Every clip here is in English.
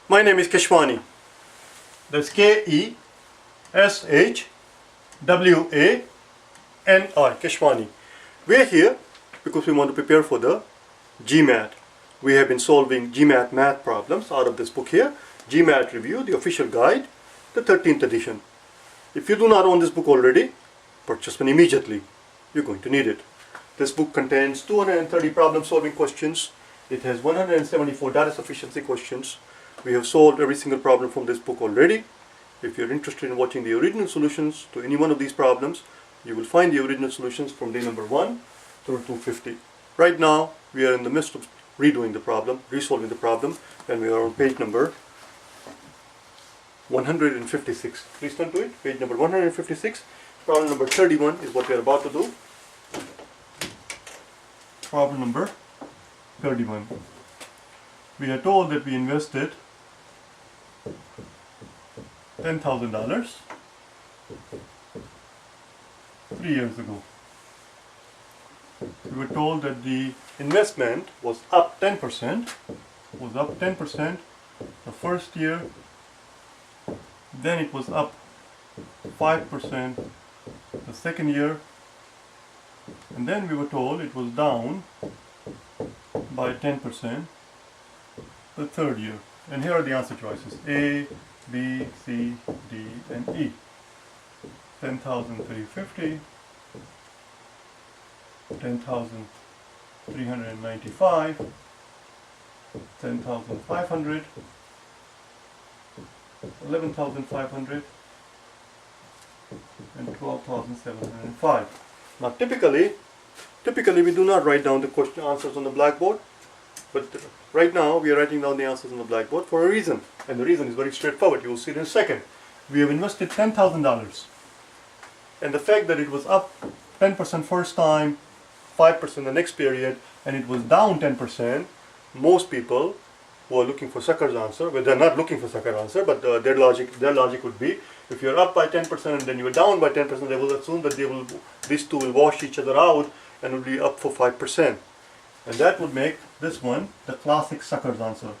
My name is Keshwani. That's Keshwani. Keshwani. We are here because we want to prepare for the GMAT. We have been solving GMAT math problems out of this book here, GMAT Review, the official guide, the 13th edition. If you do not own this book already, purchase one immediately. You're going to need it. This book contains 230 problem solving questions. It has 174 data sufficiency questions. We have solved every single problem from this book already. If you're interested in watching the original solutions to any one of these problems, you will find the original solutions from day number 1 through 250. Right now, we are in the midst of redoing the problem, resolving the problem, and we are on page number 156. Please turn to it. Page number 156. Problem number 31 is what we are about to do. Problem number 31. We are told that we invested $10,000 3 years ago. We were told that the investment was up 10%, the first year, then it was up 5% the second year, and then we were told it was down by 10% the third year. And here are the answer choices: A, B, C, D, and E. 10,350, 10,395, 10,500, 11,500, and 12,705. Now typically we do not write down the question answers on the blackboard, but right now we are writing down the answers on the blackboard for a reason, and the reason is very straightforward. You will see it in a second. We have invested $10,000, and the fact that it was up 10% first time, 5% the next period, and it was down 10%, most people who are looking for sucker's answer, well, they're not looking for sucker answer, but their logic would be, if you're up by 10% and then you're down by 10%, they will assume that these two will wash each other out and will be up for 5%. And that would make this one the classic sucker's answer.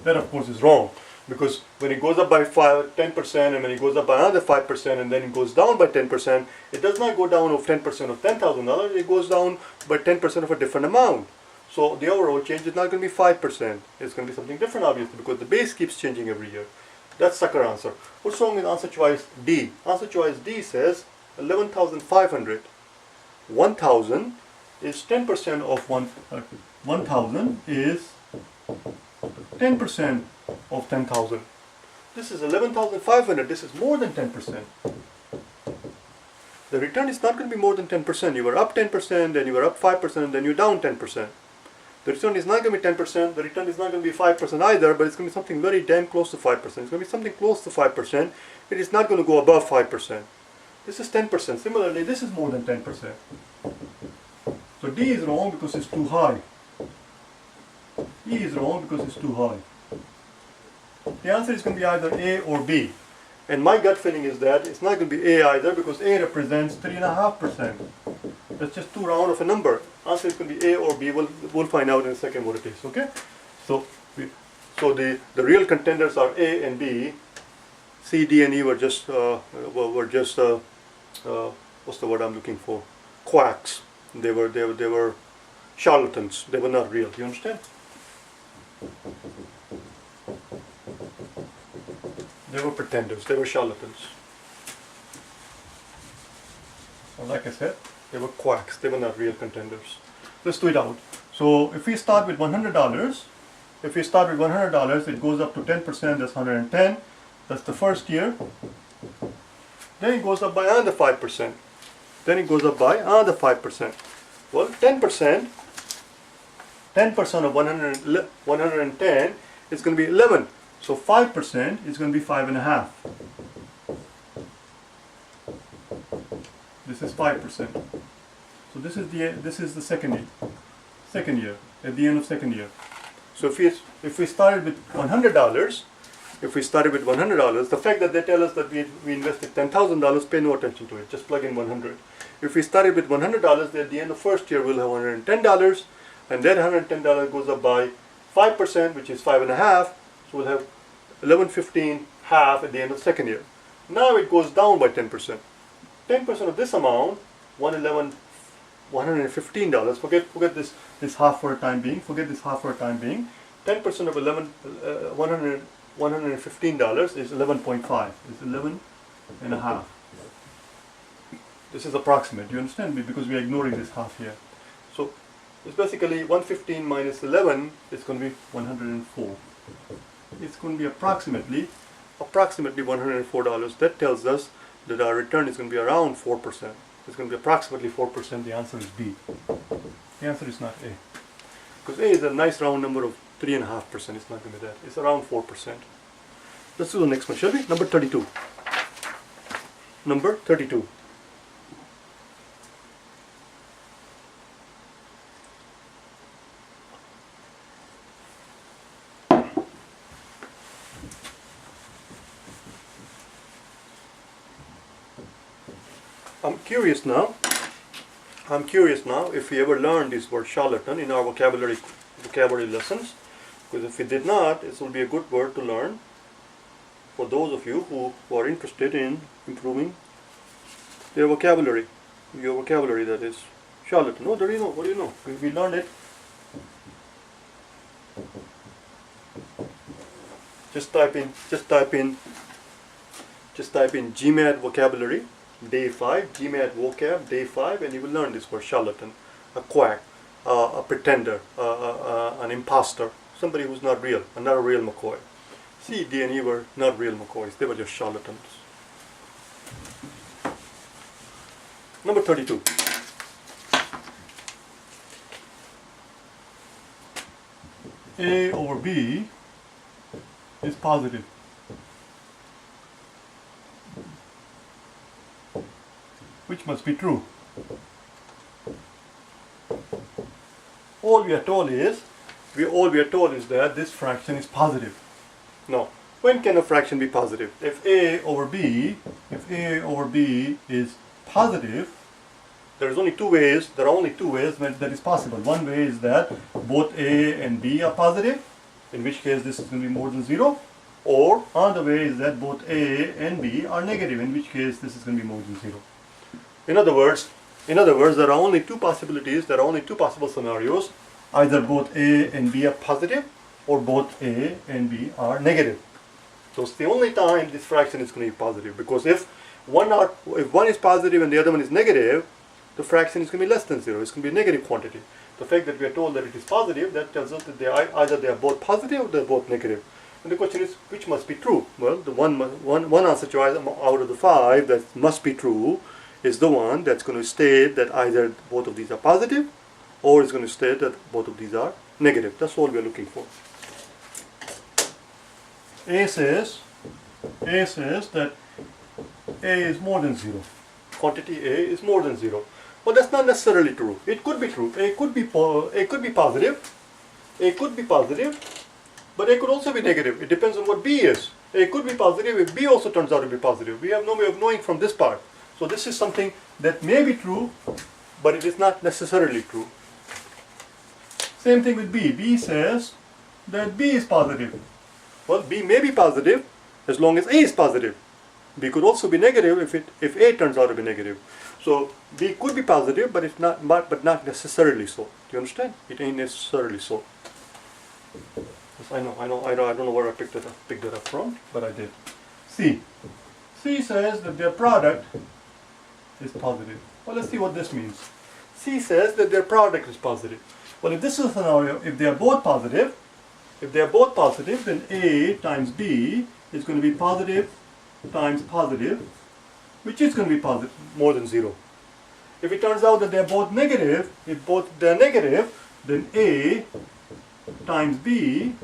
That of course is wrong, because when it goes up by 10% and when it goes up by another 5% and then it goes down by 10%, it does not go down of 10% of $10,000, it goes down by 10% of a different amount. So the overall change is not going to be 5%. It's going to be something different, obviously, because the base keeps changing every year. That's sucker answer. What's wrong with answer choice D? Answer choice D says 11,500. 1,000 is 10% of 1,000 is 10% of 10,000. This is 11,500. This is more than 10%. The return is not going to be more than 10%. You were up 10%, then you were up 5%, and then you're down 10%. The return is not going to be 10%. The return is not going to be 5% either, but it's going to be something very damn close to 5%. It's going to be something close to 5%. It is not going to go above 5%. This is 10%. Similarly, this is more than 10%. So D is wrong because it's too high. E is wrong because it's too high. The answer is going to be either A or B. And my gut feeling is that it's not going to be A either, because A represents 3.5%. That's just too round of a number. Answer is going to be A or B. We'll find out in a second what it is. Okay? So the real contenders are A and B. C, D, and E were just what's the word I'm looking for? Quacks. They were charlatans. They were not real. You understand? They were pretenders. They were charlatans. So like I said, they were quacks. They were not real contenders. Let's do it out. So if we start with $100, it goes up to 10%. That's 110. That's the first year. Then it goes up by another 5%. Then it goes up by another 5%. Well, 10% of 110 is going to be 11. So 5% is going to be 5.5. This is 5%. So this is the second year, at the end of second year. So if we started with $100, the fact that they tell us that we invested $10,000, pay no attention to it. Just plug in 100. If we started with $100, at the end of first year we'll have $110. and that $110 goes up by 5%, which is 5.5, so we'll have 1115 half at the end of second year. Now it goes down by 10%. 10% of this amount, $115. Forget this half for a time being. Forget this half for a time being. 10% of $115 is 11.5. Is 11.5. This is approximate. You understand me? Because we are ignoring this half here. So it's basically 115 minus 11 is going to be 104. It's going to be approximately $104. That tells us that our return is going to be around 4%. It's going to be approximately 4%. The answer is B. The answer is not A. Because A is a nice round number of 3.5%. It's not going to be that. It's around 4%. Let's do the next one, shall we? Number 32. Number 32. I'm curious now if we ever learned this word charlatan in our vocabulary lessons, because if we did not, this will be a good word to learn for those of you who are interested in improving their vocabulary, your vocabulary, that is charlatan. Oh, there you know. What do you know? We learned it. Just type in GMAT vocabulary. Day 5, GMAT vocab, day 5, and you will learn this word charlatan, a quack, a pretender, an imposter, somebody who's not real, not a real McCoy. C, D, and E were not real McCoys, they were just charlatans. Number 32. A over B is positive. Which must be true. All we are told is that this fraction is positive. Now, when can a fraction be positive? If A over B is positive, there are only two ways when that is possible. One way is that both A and B are positive, in which case this is going to be more than 0. Or another way is that both A and B are negative, in which case this is going to be more than 0. In other words, there are only two possibilities, there are only two possible scenarios. Either both A and B are positive, or both A and B are negative. So it's the only time this fraction is going to be positive, because if one is positive and the other one is negative, the fraction is going to be less than 0. It's going to be a negative quantity. The fact that we are told that it is positive, that tells us that either they are both positive or they are both negative. And the question is, which must be true? Well, the one answer choice out of the 5 that must be true is the one that's going to state that either both of these are positive, or it's going to state that both of these are negative. That's all we're looking for. A says that A is more than 0. Quantity A is more than 0. Well, that's not necessarily true. It could be true. A could be positive. A could be positive, but A could also be negative. It depends on what B is. A could be positive if B also turns out to be positive. We have no way of knowing from this part. So this is something that may be true, but it is not necessarily true. Same thing with B. B says that B is positive. Well, B may be positive as long as A is positive. B could also be negative if A turns out to be negative. So B could be positive, but not necessarily so. Do you understand? It ain't necessarily so. Yes, I know. I don't know where I picked that up from, but I did. C says that their product is positive. Well, let's see what this means. C says that their product is positive. Well, if this is a scenario, if they are both positive, then A times B is going to be positive times positive, which is going to be positive, more than 0. If it turns out that they are both negative, then A times B,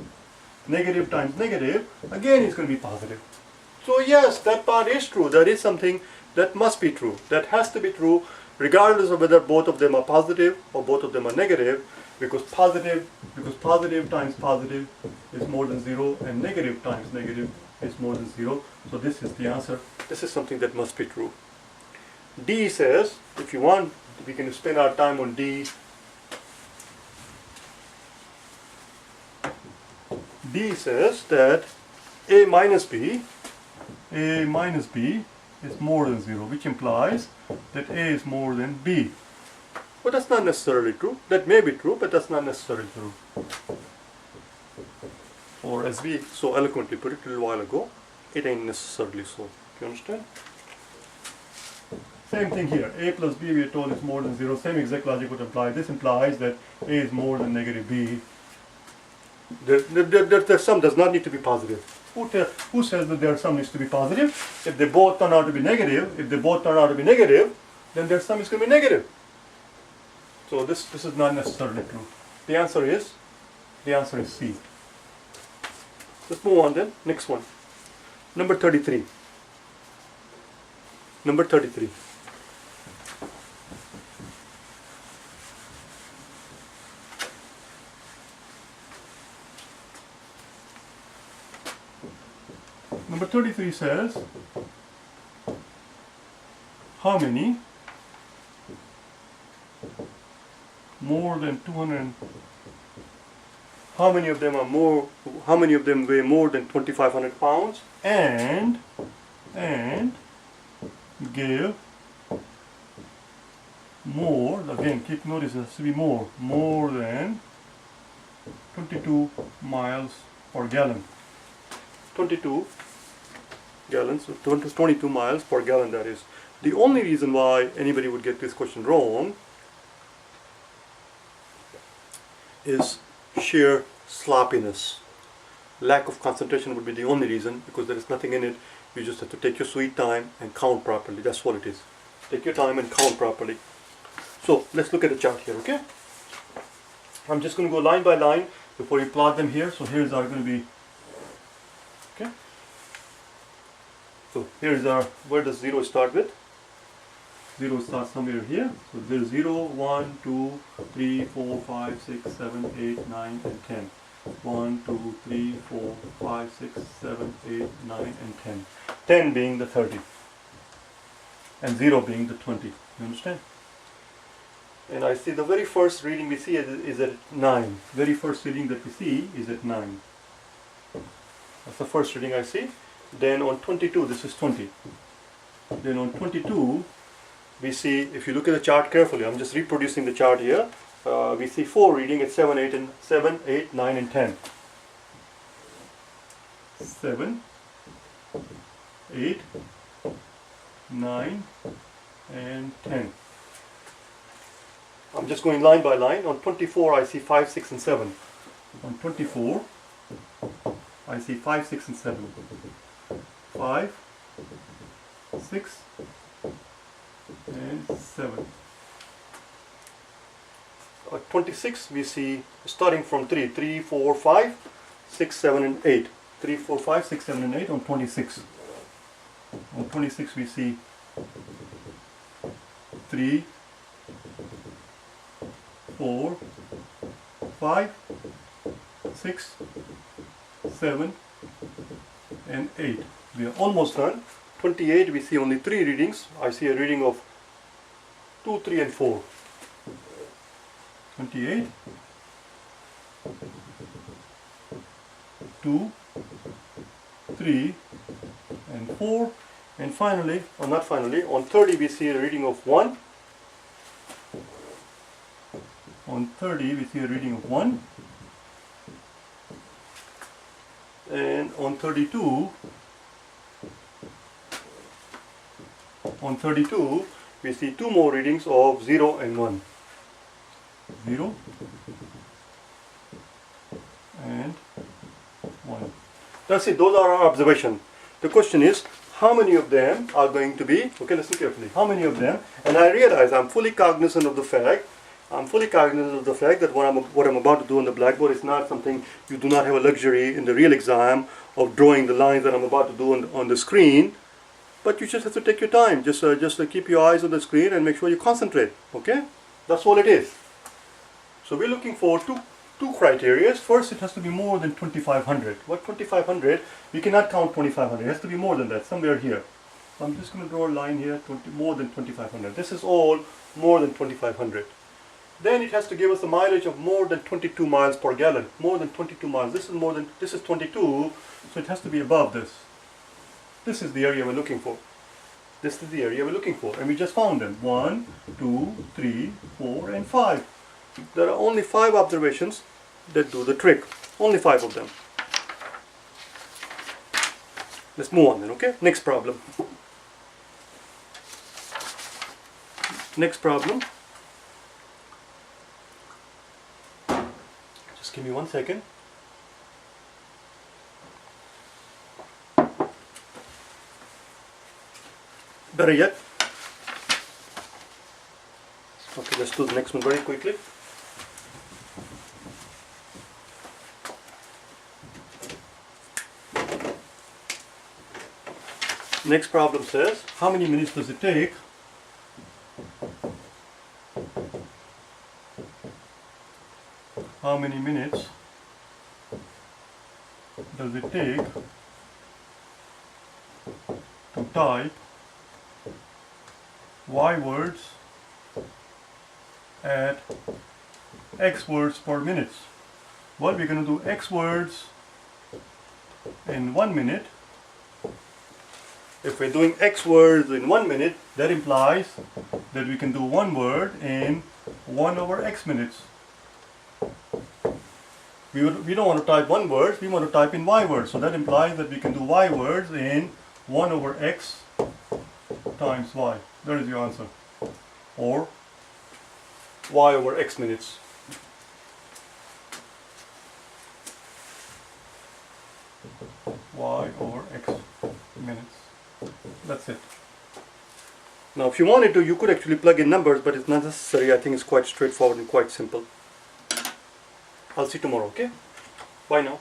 negative times negative, again is going to be positive. So yes, that part is true. That is something that must be true. That has to be true regardless of whether both of them are positive or both of them are negative, because positive times positive is more than 0, and negative times negative is more than 0. So this is the answer. This is something that must be true. D says, if you want, we can spend our time on D D says that A minus B is more than 0, which implies that A is more than B. But that's not necessarily true. That may be true, but that's not necessarily true. Or as we so eloquently put it a little while ago, it ain't necessarily so. You understand? Same thing here. A plus B we are told is more than 0. Same exact logic would apply. This implies that A is more than negative B. The sum does not need to be positive. Who says that their sum needs to be positive? If they both turn out to be negative, then their sum is going to be negative. So this is not necessarily true. The answer is C. Let's move on then. Next one. Number 33. Number 33. Number 33 says, how many more than 200, how many of them weigh more than 2,500 pounds and give more, again keep notice it has to be more than 22 miles per gallon. 22 gallons, 22 miles per gallon, that is. The only reason why anybody would get this question wrong is sheer sloppiness. Lack of concentration would be the only reason, because there is nothing in it. You just have to take your sweet time and count properly. That's what it is. Take your time and count properly. So let's look at the chart here, okay? I'm just going to go line by line before you plot them here. So here's our going to be, okay? So here's our, where does 0 start with? 0 starts somewhere here. So there's 0, 1, 2, 3, 4, 5, 6, 7, 8, 9, and 10. 1, 2, 3, 4, 5, 6, 7, 8, 9, and 10. 10 being the 30. And 0 being the 20. You understand? And I see the very first reading we see is at 9. Very first reading that we see is at 9. That's the first reading I see. Then on 22, this is 20. Then on 22, we see, if you look at the chart carefully, I'm just reproducing the chart here. We see 4 reading at 7, 8, 9, and 10. 7, 8, 9, and 10. I'm just going line by line. On 24, I see 5, 6, and 7. On 24, I see 5, 6, and 7. 5, 6, and 7. 26 we see starting from 3, 4, 5, 6, 7, and 8. 3, 4, 5, 6, 7, and 8 on 26. On 26 we see 3, 4, 5, 6, 7, and 8. We are almost done. 28 we see only 3 readings. I see a reading of 2, 3, and 4. 28, 2, 3, and 4. And finally, or not finally, on 30 we see a reading of 1. On 30 we see a reading of 1. And on 32 we see 2 more readings of 0 and 1. 0 and 1. That's it. Those are our observations. The question is, how many of them are going to be, okay, listen carefully, how many of them, and I realize I'm fully cognizant of the fact that what I'm about to do on the blackboard is not something, you do not have a luxury in the real exam of drawing the lines that I'm about to do on the screen, but you just have to take your time. Just keep your eyes on the screen and make sure you concentrate, okay? That's all it is. So we're looking for two criteria. First, it has to be more than 2,500. What 2,500? We cannot count 2,500. It has to be more than that, somewhere here. So I'm just going to draw a line here, more than 2,500. This is all more than 2,500. then it has to give us a mileage of more than 22 miles per gallon. More than 22 miles. This is 22, so it has to be above this. This is the area we're looking for. This is the area we're looking for, and we just found them. 1, 2, 3, 4, and 5. There are only 5 observations that do the trick. Only 5 of them. Let's move on then, okay? Next problem. Next problem. Just give me 1 second. Better yet. Okay, let's do the next one very quickly. Next problem says, how many minutes does it take how many minutes does it take to type Y words at X words per minute? Well, we're going to do X words in 1 minute. If we're doing X words in 1 minute, that implies that we can do 1 word in 1 over X minutes. We don't want to type 1 word, we want to type in Y words. So that implies that we can do Y words in 1 over X times Y. That is your answer. Or Y over X minutes. Y over X minutes. That's it. Now if you wanted to, you could actually plug in numbers, but it's not necessary. I think it's quite straightforward and quite simple. I'll see you tomorrow, okay? Bye now.